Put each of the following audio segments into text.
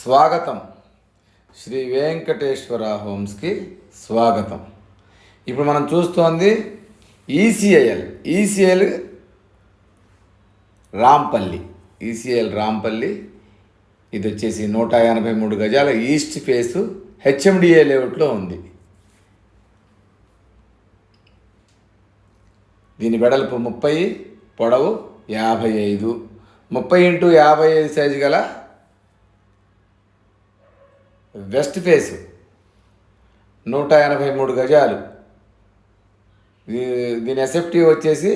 స్వాగతం. శ్రీ వెంకటేశ్వర హోమ్స్కి స్వాగతం. ఇప్పుడు మనం చూస్తోంది ఈసీఐఎల్ రాంపల్లి. ఇది వచ్చేసి 183 గజాల ఈస్ట్ ఫేసు హెచ్ఎండిఏ లేఅవుట్లో ఉంది. దీని వెడల్పు 30, పొడవు 55. 30x55 సైజు గల వెస్ట్ ఫేసు 183 గజాలు. దీని ఎస్ఎఫ్టీ వచ్చేసి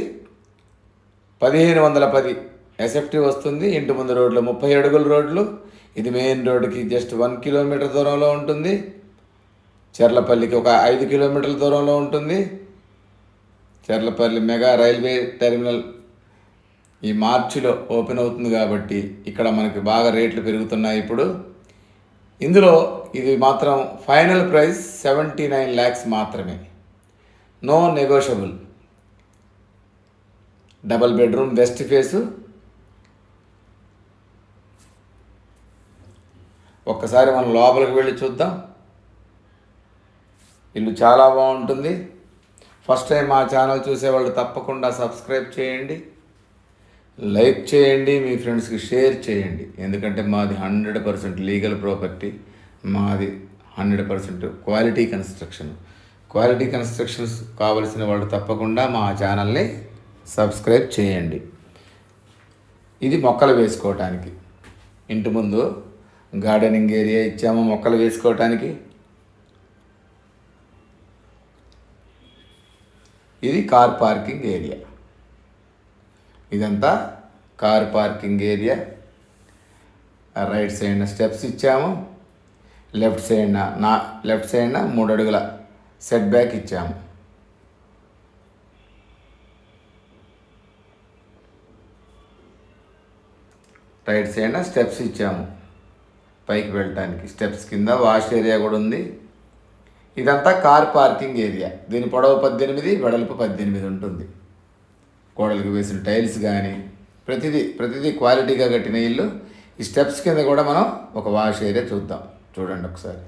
1510 ఎస్ఎఫ్టీ వస్తుంది. ఇంటి ముందు రోడ్లు 30 అడుగుల రోడ్లు. ఇది మెయిన్ రోడ్డుకి జస్ట్ 1 కిలోమీటర్ దూరంలో ఉంటుంది. చెర్లపల్లికి ఒక 5 కిలోమీటర్ల దూరంలో ఉంటుంది. చెర్లపల్లి మెగా రైల్వే టెర్మినల్ ఈ మార్చిలో ఓపెన్ అవుతుంది కాబట్టి ఇక్కడ మనకి బాగా రేట్లు పెరుగుతున్నాయి ఇప్పుడు. ఇందులో ఇది మాత్రం ఫైనల్ ప్రైస్ 79 lakhs మాత్రమే, no negotiable. Double bedroom west face. ఒక్కసారి మనం లోపలికి వెళ్ళి చూద్దాం. ఇల్లు చాలా బాగుంటుంది. ఫస్ట్ టైం మా ఛానల్ చూసేవాళ్ళు తప్పకుండా సబ్స్క్రైబ్ చేయండి, లైక్ చేయండి, మీ ఫ్రెండ్స్కి షేర్ చేయండి. ఎందుకంటే మాది 100% లీగల్ ప్రాపర్టీ, మాది 100% క్వాలిటీ కన్స్ట్రక్షన్స్ కావలసిన వాళ్ళు తప్పకుండా మా ఛానల్ని సబ్స్క్రైబ్ చేయండి. ఇది మొక్కలు వేసుకోవటానికి. ఇంటి ముందు గార్డెనింగ్ ఏరియా ఇచ్చాము మొక్కలు వేసుకోవటానికి. ఇది కార్ పార్కింగ్ ఏరియా. ఇదంతా కార్ పార్కింగ్ ఏరియా. రైట్ సైడ్న స్టెప్స్ ఇచ్చాము. లెఫ్ట్ సైడ్న 3 అడుగుల సెట్ బ్యాక్ ఇచ్చాము. రైట్ సైడ్న స్టెప్స్ ఇచ్చాము పైకి వెళ్ళటానికి. స్టెప్స్ కింద వాష్ ఏరియా కూడా ఉంది. ఇదంతా కార్ పార్కింగ్ ఏరియా. దీని పొడవు 18, వెడల్పు 18 ఉంటుంది. గోడలకు వేసిన టైల్స్ కానీ ప్రతిదీ క్వాలిటీగా కట్టిన ఇల్లు. ఈ స్టెప్స్ కింద కూడా మనం ఒక వాష్ ఏరియా చూద్దాం. చూడండి ఒకసారి.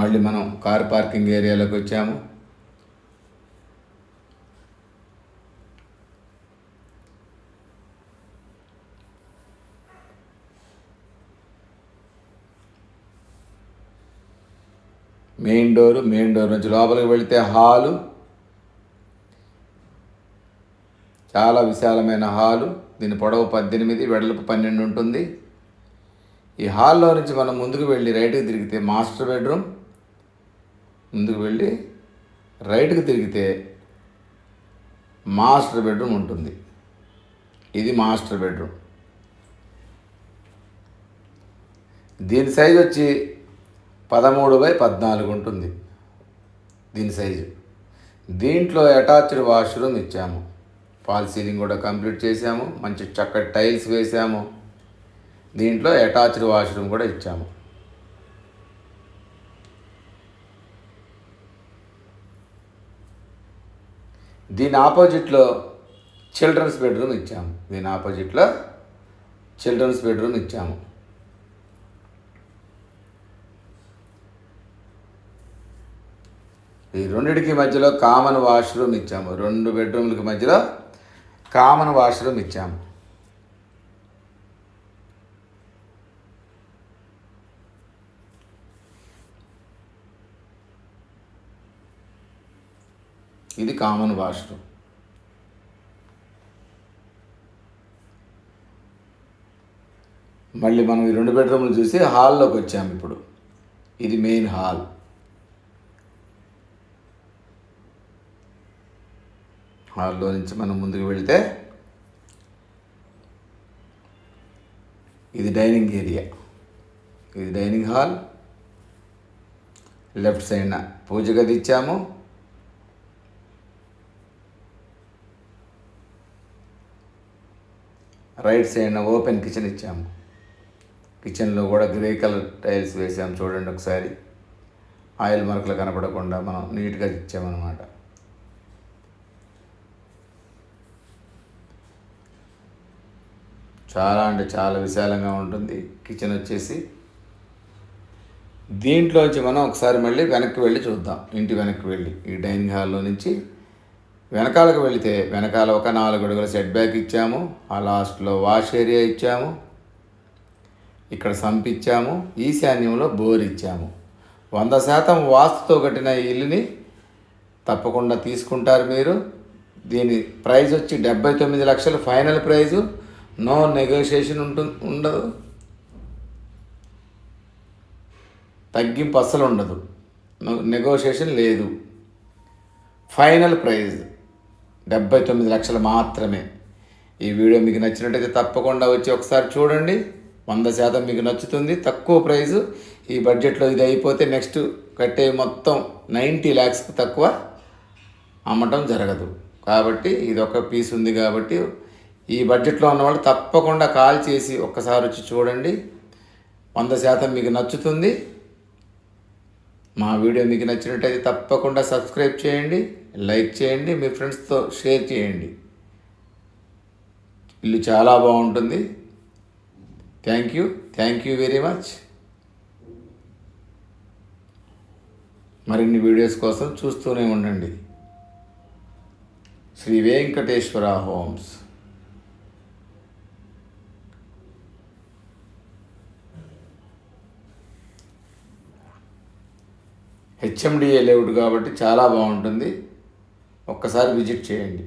మళ్ళీ మనం కార్ పార్కింగ్ ఏరియాలోకి వచ్చాము. మెయిన్ డోర్ నుంచి లోపలికి వెళితే హాలు, చాలా విశాలమైన హాలు. దీని పొడవు 18, వెడల్పు 12 ఉంటుంది. ఈ హాల్లో నుంచి మనం ముందుకు వెళ్ళి రైట్కి తిరిగితే మాస్టర్ బెడ్రూమ్, ముందుకు వెళ్ళి రైట్కి తిరిగితే మాస్టర్ బెడ్రూమ్ ఉంటుంది. ఇది మాస్టర్ బెడ్రూమ్. దీని సైజ్ వచ్చి 13x14 ఉంటుంది దీని సైజు. దీంట్లో అటాచ్డ్ వాష్రూమ్ ఇచ్చాము. ఫాల్ సీలింగ్ కూడా కంప్లీట్ చేసాము. మంచి చక్కటి టైల్స్ వేసాము. దీంట్లో అటాచ్డ్ వాష్రూమ్ కూడా ఇచ్చాము. దీని ఆపోజిట్లో చిల్డ్రన్స్ బెడ్రూమ్ ఇచ్చాము. ఈ రెండిటికి మధ్యలో కామన్ వాష్రూమ్ ఇచ్చాము. 2 బెడ్రూమ్లకి మధ్యలో కామన్ వాష్రూమ్ ఇచ్చాము. ఇది కామన్ వాష్రూమ్. మళ్ళీ మనం ఈ 2 బెడ్రూమ్లు చూసి హాల్లోకి వచ్చాము. ఇప్పుడు ఇది మెయిన్ హాల్. హాల్లో నుంచి మనం ముందుకు వెళితే ఇది డైనింగ్ ఏరియా. ఇది డైనింగ్ హాల్. లెఫ్ట్ సైడ్న పూజ గది ఇచ్చాము. రైట్ సైడ్న ఓపెన్ కిచెన్ ఇచ్చాము. కిచెన్లో కూడా గ్రే కలర్ టైల్స్ వేసాము. చూడండి ఒకసారి. ఆయిల్ మరకలు కనపడకుండా మనం నీట్గా ఇచ్చామన్నమాట. చాలా అంటే చాలా విశాలంగా ఉంటుంది. కిచెన్ వచ్చేసి దీంట్లోంచి మనం ఒకసారి మళ్ళీ వెనక్కి వెళ్ళి చూద్దాం. ఇంటి వెనక్కి వెళ్ళి ఈ డైనింగ్ హాల్లో నుంచి వెనకాలకు వెళితే వెనకాల ఒక 4 అడుగుల సెట్ బ్యాక్ ఇచ్చాము. ఆ లాస్ట్లో వాష్ ఏరియా ఇచ్చాము. ఇక్కడ సంప్ ఇచ్చాము. ఈశాన్యంలో బోర్ ఇచ్చాము. 100% వాస్తుతో కట్టిన ఈ ఇల్లుని తప్పకుండా తీసుకుంటారు మీరు. దీని ప్రైస్ వచ్చి 79 లక్షలు ఫైనల్ ప్రైజు. నో నెగోషియేషన్ ఉండదు, తగ్గింపు అస్సలు ఉండదు, నెగోషియేషన్ లేదు. ఫైనల్ ప్రైజ్ 79 లక్షలు మాత్రమే. ఈ వీడియో మీకు నచ్చినట్టయితే తప్పకుండా వచ్చి ఒకసారి చూడండి. 100% మీకు నచ్చుతుంది. తక్కువ ప్రైజు. ఈ బడ్జెట్లో ఇది అయిపోతే నెక్స్ట్ కట్టే మొత్తం 90 ల్యాక్స్కి తక్కువ అమ్మటం జరగదు. కాబట్టి ఇది ఒక పీస్ ఉంది కాబట్టి ఈ బడ్జెట్లో ఉన్నవాళ్ళు తప్పకుండా కాల్ చేసి ఒక్కసారి వచ్చి చూడండి. 100% మీకు నచ్చుతుంది. మా వీడియో మీకు నచ్చినట్టయితే తప్పకుండా సబ్స్క్రైబ్ చేయండి, లైక్ చేయండి, మీ ఫ్రెండ్స్తో షేర్ చేయండి. ఇల్లు చాలా బాగుంటుంది. Thank you very much. మరిన్ని వీడియోస్ కోసం చూస్తూనే ఉండండి. Sri Venkateswara homes. HMDA layout కాబట్టి చాలా బాగుంటుంది. ఒక్కసారి విజిట్ చేయండి.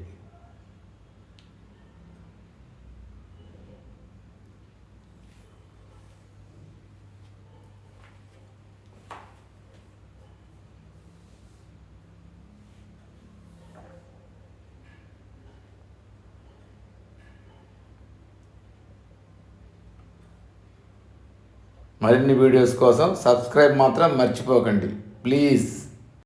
మరిన్ని వీడియోస్ కోసం సబ్స్క్రైబ్ మాత్రం మర్చిపోకండి ప్లీజ్.